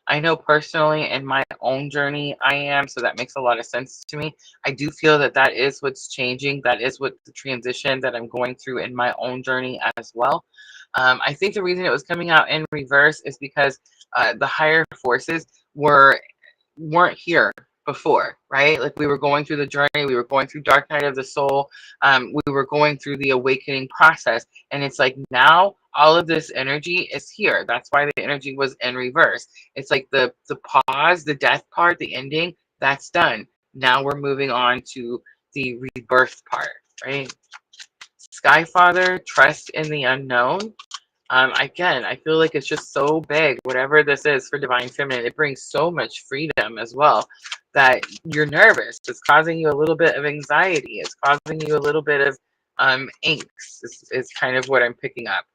I know personally in my own journey I am, so that makes a lot of sense to me. I do feel that that is what's changing. That is what the transition that I'm going through in my own journey as well. I think the reason it was coming out in reverse is because the higher forces weren't here before, right? Like we were going through the journey, we were going through dark night of the soul, we were going through the awakening process, and it's like now all of this energy is here. That's why the energy was in reverse. It's like the pause, the death part, the ending, that's done. Now we're moving on to the rebirth part, right? Skyfather, trust in the unknown. Again, I feel like it's just so big, whatever this is for divine feminine, it brings so much freedom as well that you're nervous. It's causing you a little bit of anxiety. It's causing you a little bit of angst is kind of what I'm picking up.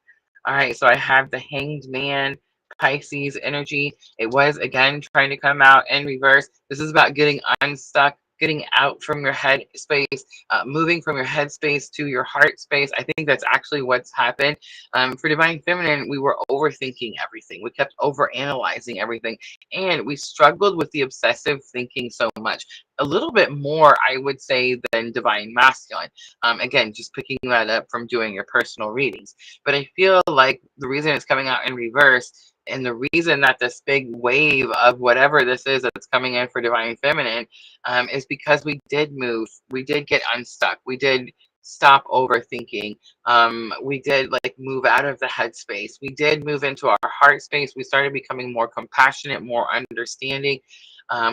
All right, so I have the Hanged Man, Pisces energy. It was again trying to come out in reverse. This is about getting unstuck, getting out from your head space, moving from your head space to your heart space. I think that's actually what's happened. For divine feminine, we were overthinking everything. We kept overanalyzing everything, and we struggled with the obsessive thinking so much. A little bit more, I would say, than divine masculine. Again, just picking that up from doing your personal readings. But I feel like the reason it's coming out in reverse and the reason that this big wave of whatever this is that's coming in for divine feminine is because we did move, we did get unstuck, we did stop overthinking, we did like move out of the headspace, we did move into our heart space, we started becoming more compassionate, more understanding.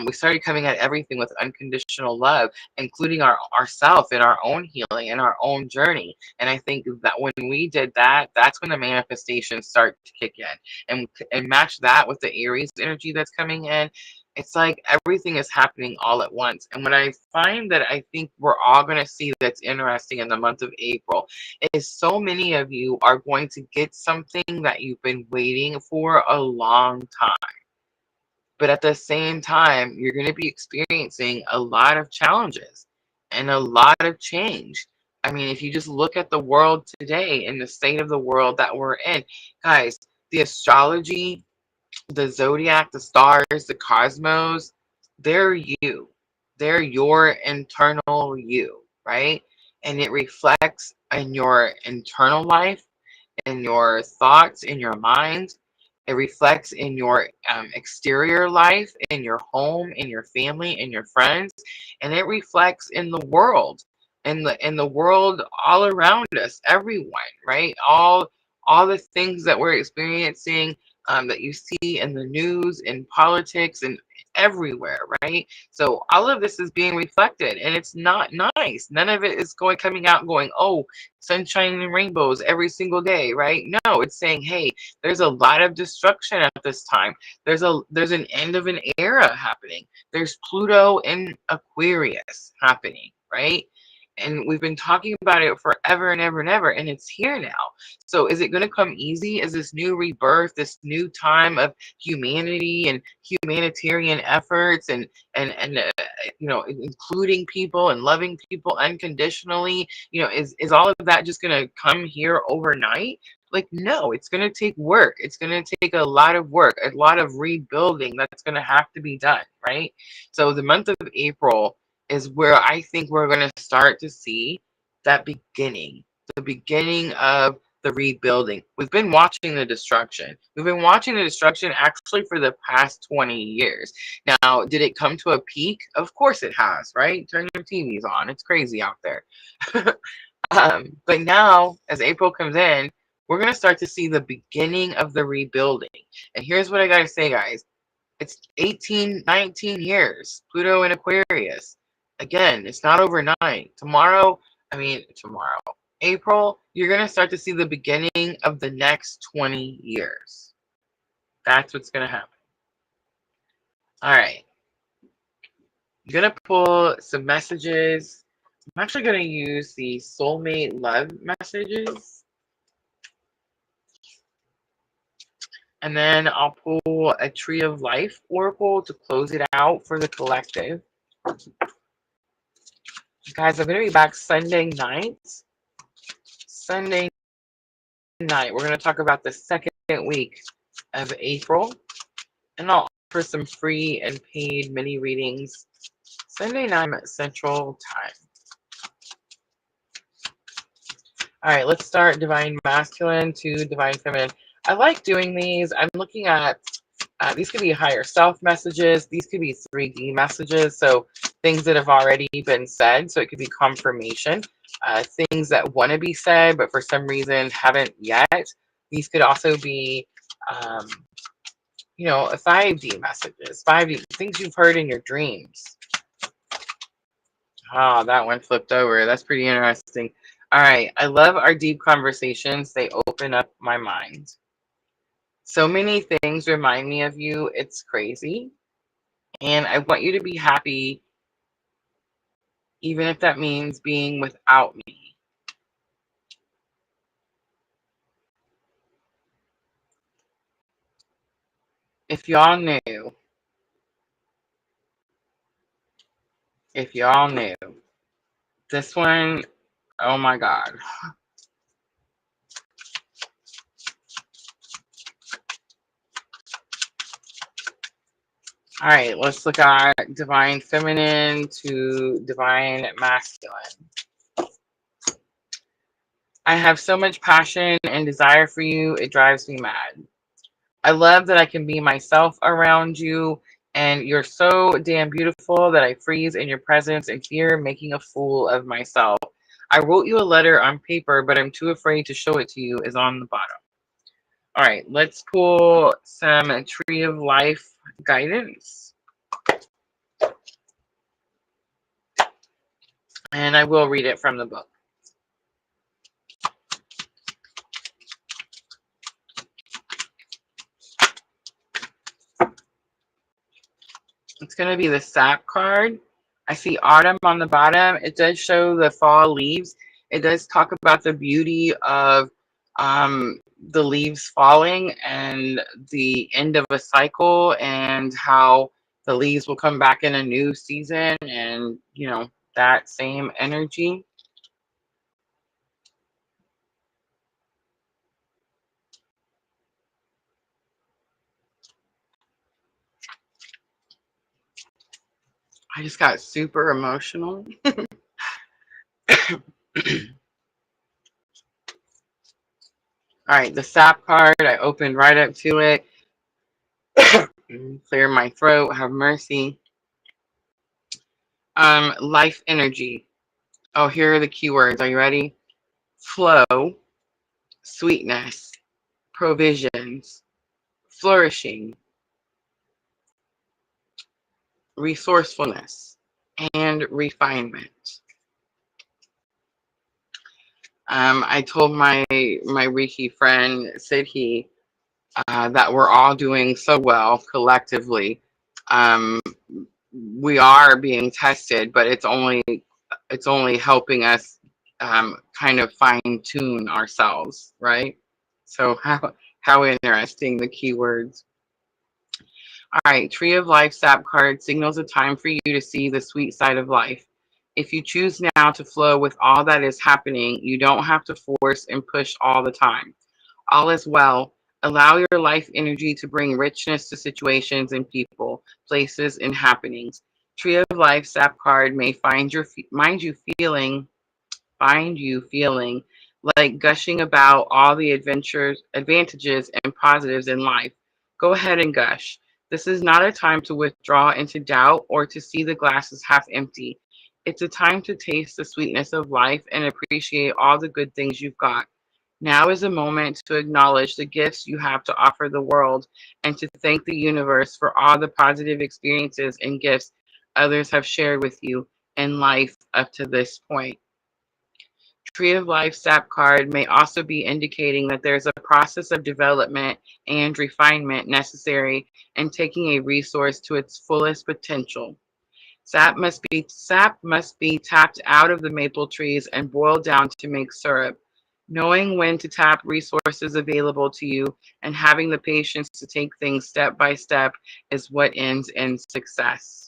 We started coming at everything with unconditional love, including ourself in our own healing and our own journey. And I think that when we did that, that's when the manifestations start to kick in, and match that with the Aries energy that's coming in. It's like everything is happening all at once. And what I find that I think we're all going to see that's interesting in the month of April is so many of you are going to get something that you've been waiting for a long time. But at the same time, you're going to be experiencing a lot of challenges and a lot of change. I mean, if you just look at the world today and the state of the world that we're in, guys, the astrology, the zodiac, the stars, the cosmos, they're you. They're your internal you, right? And it reflects in your internal life, in your thoughts, in your mind. It reflects in your exterior life, in your home, in your family, in your friends, and it reflects in the world. in the world all around us, everyone, right? All the things that we're experiencing, that you see in the news, in politics, and everywhere, right? So all of this is being reflected, and it's not nice. None of it is coming out going, oh, sunshine and rainbows every single day, right? No, it's saying, hey, there's a lot of destruction at this time. There's an end of an era happening. There's Pluto in Aquarius happening, right? And we've been talking about it forever and ever and ever, and it's here now. So is it going to come easy? Is this new rebirth, this new time of humanity and humanitarian efforts, and including people and loving people unconditionally? Is all of that just going to come here overnight? Like, no, it's going to take work. It's going to take a lot of work, a lot of rebuilding that's going to have to be done, right? So the month of April is where I think we're going to start to see that beginning, the beginning of the rebuilding. We've been watching the destruction. We've been watching the destruction actually for the past 20 years. Now, did it come to a peak? Of course it has, right? Turn your TVs on. It's crazy out there. But now, as April comes in, we're going to start to see the beginning of the rebuilding. And here's what I got to say, guys. It's 18, 19 years. Pluto in Aquarius. Again, it's not overnight. Tomorrow, April, you're going to start to see the beginning of the next 20 years. That's what's going to happen. All right. I'm going to pull some messages. I'm actually going to use the soulmate love messages. And then I'll pull a Tree of Life oracle to close it out for the collective. Guys, I'm going to be back Sunday night. Sunday night, we're going to talk about the second week of April. And I'll offer some free and paid mini readings Sunday night at Central Time. All right, let's start Divine Masculine to Divine Feminine. I like doing these. I'm looking at, these could be higher self messages. These could be 3D messages. So things that have already been said. So it could be confirmation. Things that want to be said, but for some reason haven't yet. These could also be, 5D messages, 5D, things you've heard in your dreams. Ah, that one flipped over. That's pretty interesting. All right. I love our deep conversations. They open up my mind. So many things remind me of you. It's crazy. And I want you to be happy, even if that means being without me. If y'all knew, this one, oh my God. All right, let's look at Divine Feminine to Divine Masculine. I have so much passion and desire for you, it drives me mad. I love that I can be myself around you, and you're so damn beautiful that I freeze in your presence and fear making a fool of myself. I wrote you a letter on paper, but I'm too afraid to show it to you, is on the bottom. All right, let's pull some Tree of Life guidance. And I will read it from the book. It's going to be the sap card. I see autumn on the bottom. It does show the fall leaves. It does talk about the beauty of the leaves falling and the end of a cycle, and how the leaves will come back in a new season, and that same energy. I just got super emotional. All right, the sap card, I opened right up to it. Clear my throat, have mercy. Life energy. Oh, here are the keywords. Are you ready? Flow, sweetness, provisions, flourishing, resourcefulness, and refinement. I told my Reiki friend, Sidhi, that we're all doing so well collectively. Um, we are being tested, but it's only helping us kind of fine tune ourselves, right? So how interesting, the keywords. All right, Tree of Life sap card signals a time for you to see the sweet side of life. If you choose now to flow with all that is happening, you don't have to force and push all the time. All is well. Allow your life energy to bring richness to situations and people, places, and happenings. Tree of Life sap card may find you feeling like gushing about all the advantages, and positives in life. Go ahead and gush. This is not a time to withdraw into doubt or to see the glasses half empty. It's a time to taste the sweetness of life and appreciate all the good things you've got. Now is a moment to acknowledge the gifts you have to offer the world and to thank the universe for all the positive experiences and gifts others have shared with you in life up to this point. Tree of Life sap card may also be indicating that there's a process of development and refinement necessary in taking a resource to its fullest potential. Sap must be tapped out of the maple trees and boiled down to make syrup. Knowing when to tap resources available to you and having the patience to take things step by step is what ends in success.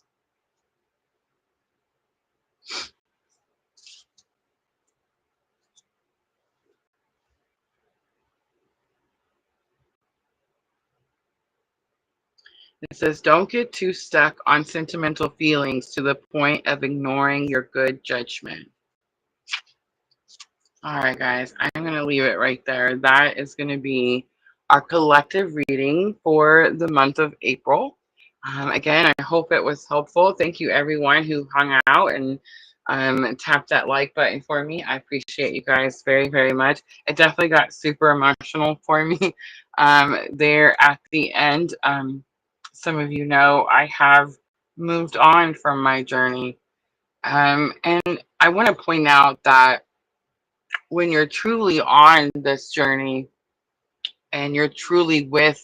It says, don't get too stuck on sentimental feelings to the point of ignoring your good judgment. All right, guys, I'm going to leave it right there. That is going to be our collective reading for the month of April. Again, I hope it was helpful. Thank you, everyone who hung out and tapped that like button for me. I appreciate you guys very, very much. It definitely got super emotional for me there at the end. Some of you know I have moved on from my journey. And I want to point out that when you're truly on this journey and you're truly with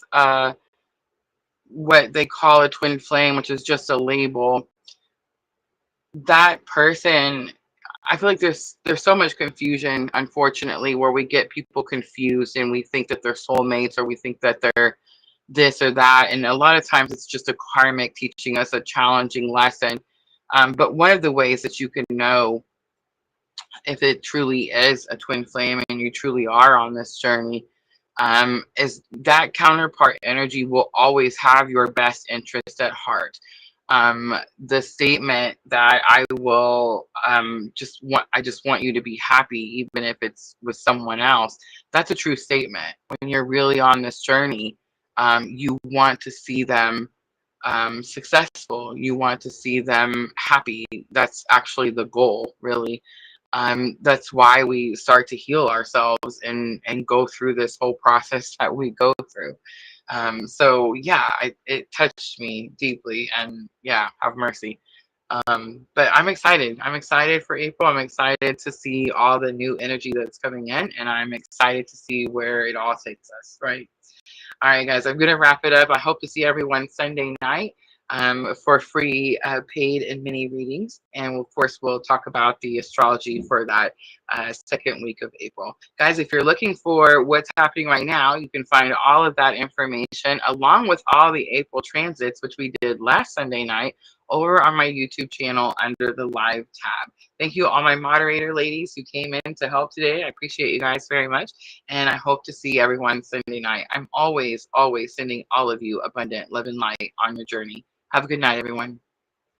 what they call a twin flame, which is just a label, that person, I feel like there's so much confusion, unfortunately, where we get people confused and we think that they're soulmates or we think that they're this or that. And a lot of times it's just a karmic teaching us a challenging lesson. But one of the ways that you can know if it truly is a twin flame and you truly are on this journey, is that counterpart energy will always have your best interest at heart. The statement that I just want you to be happy, even if it's with someone else, that's a true statement. When you're really on this journey, you want to see them successful. You want to see them happy. That's actually the goal, really. That's why we start to heal ourselves and go through this whole process that we go through. So yeah, it touched me deeply, and yeah, have mercy. But I'm excited. I'm excited for April. I'm excited to see all the new energy that's coming in, and I'm excited to see where it all takes us, right? All right, guys, I'm going to wrap it up. I hope to see everyone Sunday night for free paid and mini readings. And of course, we'll talk about the astrology for that second week of April. Guys, if you're looking for what's happening right now, you can find all of that information along with all the April transits, which we did last Sunday night, over on my YouTube channel under the live tab. Thank you, all my moderator ladies who came in to help today. I appreciate you guys very much. And I hope to see everyone Sunday night. I'm always, always sending all of you abundant love and light on your journey. Have a good night, everyone.